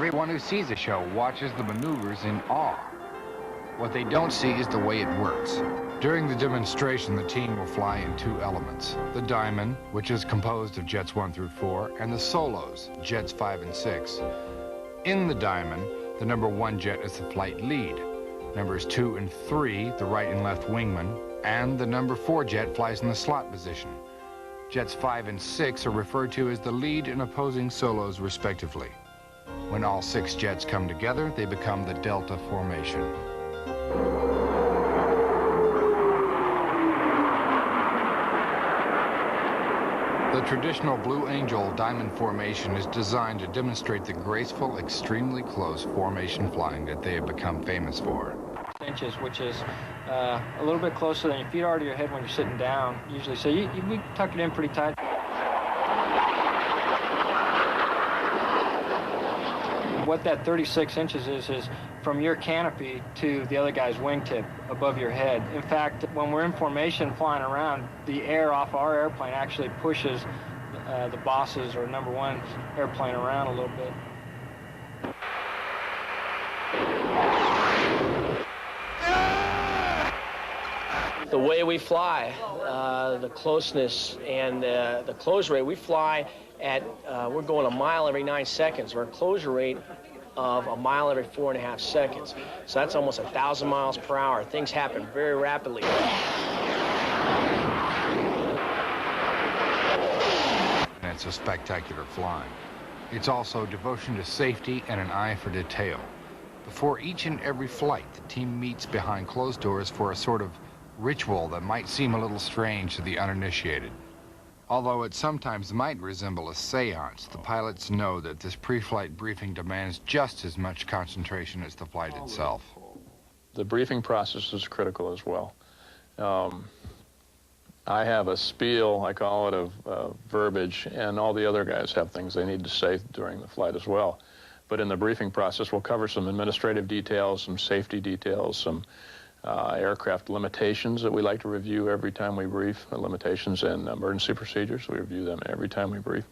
Everyone who sees the show watches the maneuvers in awe. What they don't see is the way it works. During the demonstration, the team will fly in two elements: the Diamond, which is composed of jets 1 through 4, and the Solos, jets 5 and 6. In the Diamond, the number 1 jet is the flight lead. Numbers 2 and 3, the right and left wingman, and the number 4 jet flies in the slot position. Jets 5 and 6 are referred to as the lead and opposing solos, respectively. When all 6 jets come together, they become the Delta formation. The traditional Blue Angel diamond formation is designed to demonstrate the graceful, extremely close formation flying that they have become famous for. Inches, which is a little bit closer than your feet are to your head when you're sitting down, usually. So we tuck it in pretty tight. What that 36 inches is from your canopy to the other guy's wingtip above your head. In fact, when we're in formation flying around, the air off our airplane actually pushes the boss's or number 1 airplane around a little bit. The way we fly, the closeness and the close rate, we fly at, we're going a mile every 9 seconds, or a closure rate of a mile every 4.5 seconds. So that's almost 1,000 miles per hour. Things happen very rapidly. And it's a spectacular flying. It's also devotion to safety and an eye for detail. Before each and every flight, the team meets behind closed doors for a sort of ritual that might seem a little strange to the uninitiated. Although it sometimes might resemble a seance, the pilots know that this pre-flight briefing demands just as much concentration as the flight itself. The briefing process is critical as well. I have a spiel, I call it, of verbiage, and all the other guys have things they need to say during the flight as well. But in the briefing process, we'll cover some administrative details, some safety details, some aircraft limitations that we like to review every time we brief, limitations and emergency procedures. We review them every time we brief.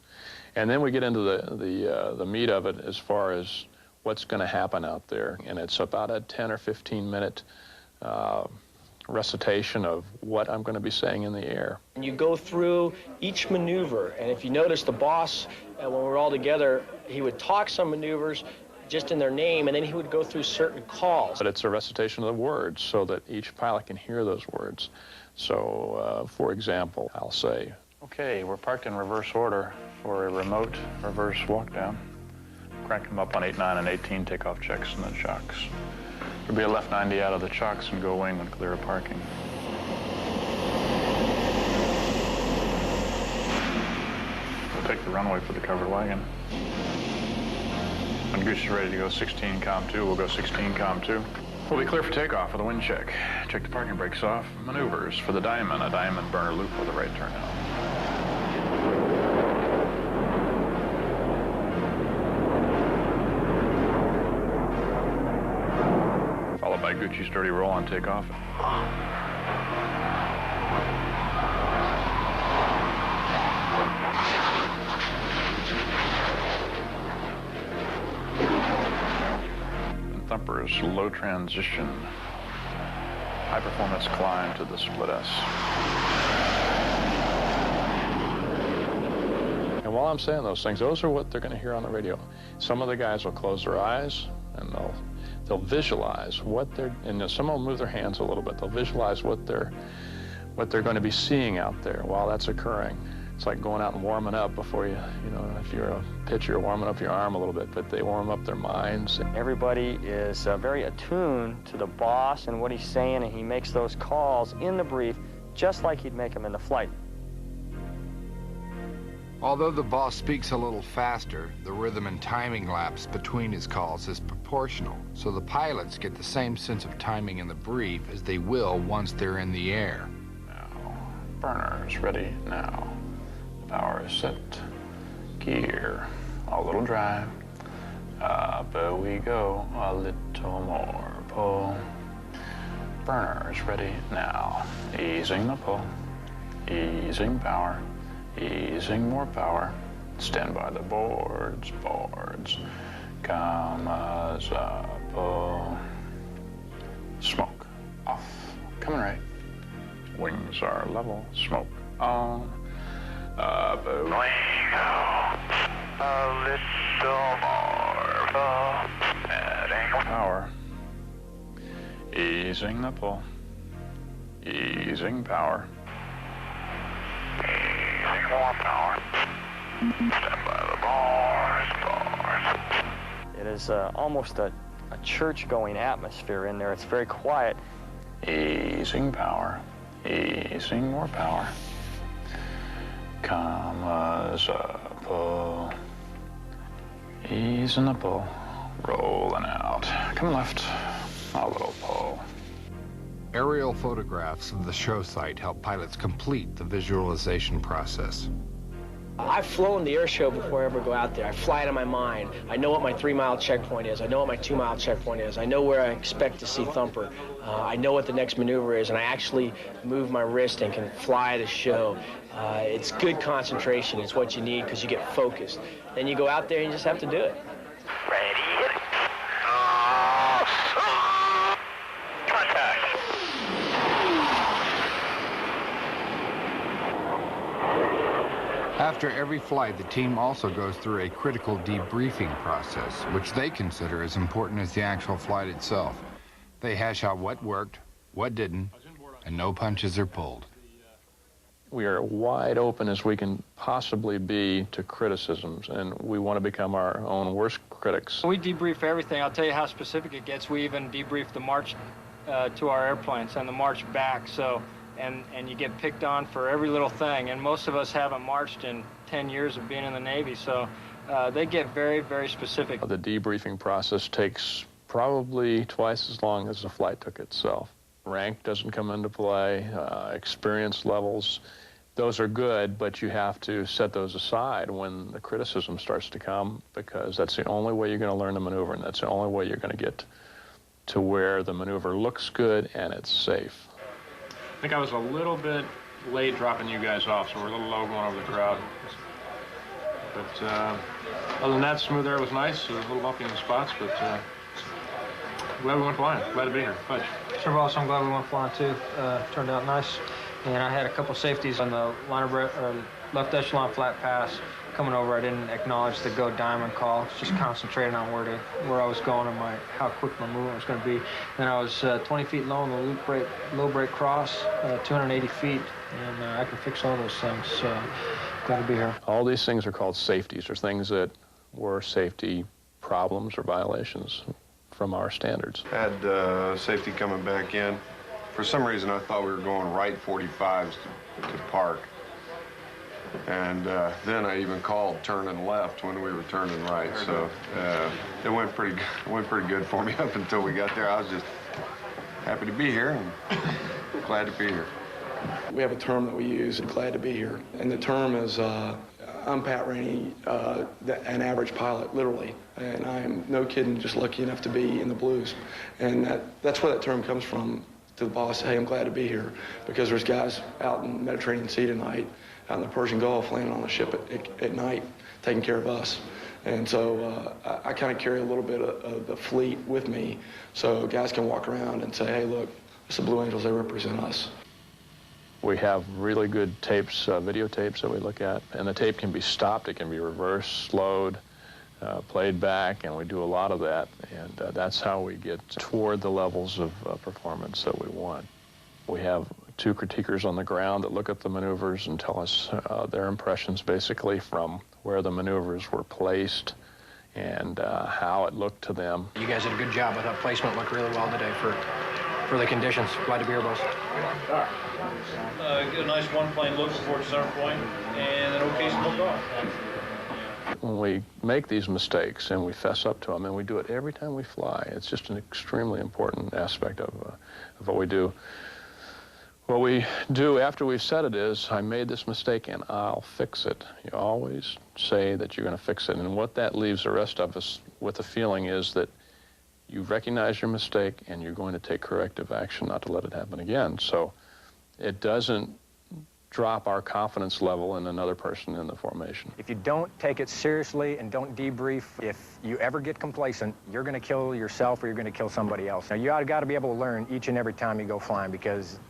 And then we get into the meat of it as far as what's going to happen out there. And it's about a 10 or 15 minute recitation of what I'm going to be saying in the air. And you go through each maneuver, and if you notice, the boss, when we're all together, he would talk some maneuvers just in their name, and then he would go through certain calls. But it's a recitation of the words so that each pilot can hear those words. So, for example, I'll say, okay, we're parked in reverse order for a remote reverse walk-down. Crank them up on 8, 9, and 18 takeoff checks and then chocks. There'll be a left 90 out of the chocks and go wing when clear of parking. We'll take the runway for the covered wagon. When Goose is ready to go 16 com 2, we'll go 16 com 2. We'll be clear for takeoff with a wind check. Check the parking brakes off. Maneuvers for the Diamond, a Diamond burner loop with a right turn out. Followed by Gucci's dirty roll on takeoff. Thumper's low transition, high performance climb to the split S. And while I'm saying those things, those are what they're going to hear on the radio. Some of the guys will close their eyes and they'll visualize what they're, and some will move their hands a little bit. They'll visualize what they're going to be seeing out there while that's occurring. It's like going out and warming up before you know, if you're a pitcher, warming up your arm a little bit, but they warm up their minds. Everybody is very attuned to the boss and what he's saying, and he makes those calls in the brief just like he'd make them in the flight. Although the boss speaks a little faster, the rhythm and timing lapse between his calls is proportional, so the pilots get the same sense of timing in the brief as they will once they're in the air. Now, burners ready now. Power is set. Gear, a little drive. Up we go, a little more pull. Burners ready now. Easing the pull, easing power, easing more power. Stand by the boards, boards. Commas up, pull. Smoke off, coming right. Wings are level, smoke on. Up, wing out. A little more. Adding power. Easing the pull. Easing power. Easing more power. Stand by the bars. It is almost a church-going atmosphere in there. It's very quiet. Easing power. Easing more power. Commas up, pull. Easing the pull. Rolling out. Come left. A little pull. Aerial photographs of the show site help pilots complete the visualization process. I've flown the air show before I ever go out there. I fly it in my mind. I know what my 3-mile checkpoint is. I know what my 2-mile checkpoint is. I know where I expect to see Thumper. I know what the next maneuver is, and I actually move my wrist and can fly the show. It's good concentration. It's what you need because you get focused. Then you go out there and you just have to do it. Ready, hit it. Contact. After every flight, the team also goes through a critical debriefing process, which they consider as important as the actual flight itself. They hash out what worked, what didn't, and no punches are pulled. We are wide open as we can possibly be to criticisms, and we want to become our own worst critics. We debrief everything. I'll tell you how specific it gets. We even debrief the march to our airplanes and the march back. So, and you get picked on for every little thing. And most of us haven't marched in 10 years of being in the Navy, so they get very, very specific. The debriefing process takes probably twice as long as the flight took itself. Rank doesn't come into play, experience levels. Those are good, but you have to set those aside when the criticism starts to come, because that's the only way you're going to learn the maneuver, and that's the only way you're going to get to where the maneuver looks good and it's safe. I think I was a little bit late dropping you guys off, so we're a little low going over the crowd. But other than that, smooth air was nice. It was a little bumpy in the spots, but glad we went flying. Glad to be here. Fudge. Sure, boss, I'm glad we went flying too. Turned out nice. And I had a couple safeties on the left echelon flat pass. Coming over, I didn't acknowledge the go diamond call. Just concentrating on where I was going and how quick my movement was going to be. Then I was 20 feet low on the low brake cross, 280 feet, and I can fix all those things. So glad to be here. All these things are called safeties, or things that were safety problems or violations from our standards. Had safety coming back in. For some reason, I thought we were going right 45s to park. And then I even called turning left when we were turning right. So it went pretty good for me up until we got there. I was just happy to be here and glad to be here. We have a term that we use, glad to be here. And the term is, I'm Pat Rainey, an average pilot, literally. And I'm, no kidding, just lucky enough to be in the Blues. And that's where that term comes from, to the boss. Hey, I'm glad to be here, because there's guys out in the Mediterranean Sea tonight, out in the Persian Gulf, landing on the ship at night, taking care of us. And so I kind of carry a little bit of the fleet with me, so guys can walk around and say, hey, look, it's the Blue Angels, they represent us. We have really good tapes, videotapes that we look at, and the tape can be stopped, it can be reversed, slowed, played back, and we do a lot of that, and that's how we get toward the levels of performance that we want. We have 2 critiquers on the ground that look at the maneuvers and tell us their impressions basically from where the maneuvers were placed and how it looked to them. You guys did a good job. I thought placement looked really well today for the conditions. Glad to be here, boss. Get a nice one-plane look towards center point, and then okay smoke off. When we make these mistakes and we fess up to them, and we do it every time we fly, it's just an extremely important aspect of what we do. What we do after we've said it is, I made this mistake and I'll fix it. You always say that you're going to fix it. And what that leaves the rest of us with the feeling is that you recognize your mistake and you're going to take corrective action not to let it happen again. So it doesn't drop our confidence level in another person in the formation. If you don't take it seriously and don't debrief, if you ever get complacent, you're going to kill yourself or you're going to kill somebody else. Now, you got to be able to learn each and every time you go flying, because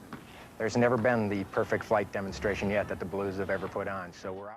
there's never been the perfect flight demonstration yet that the Blues have ever put on. So we're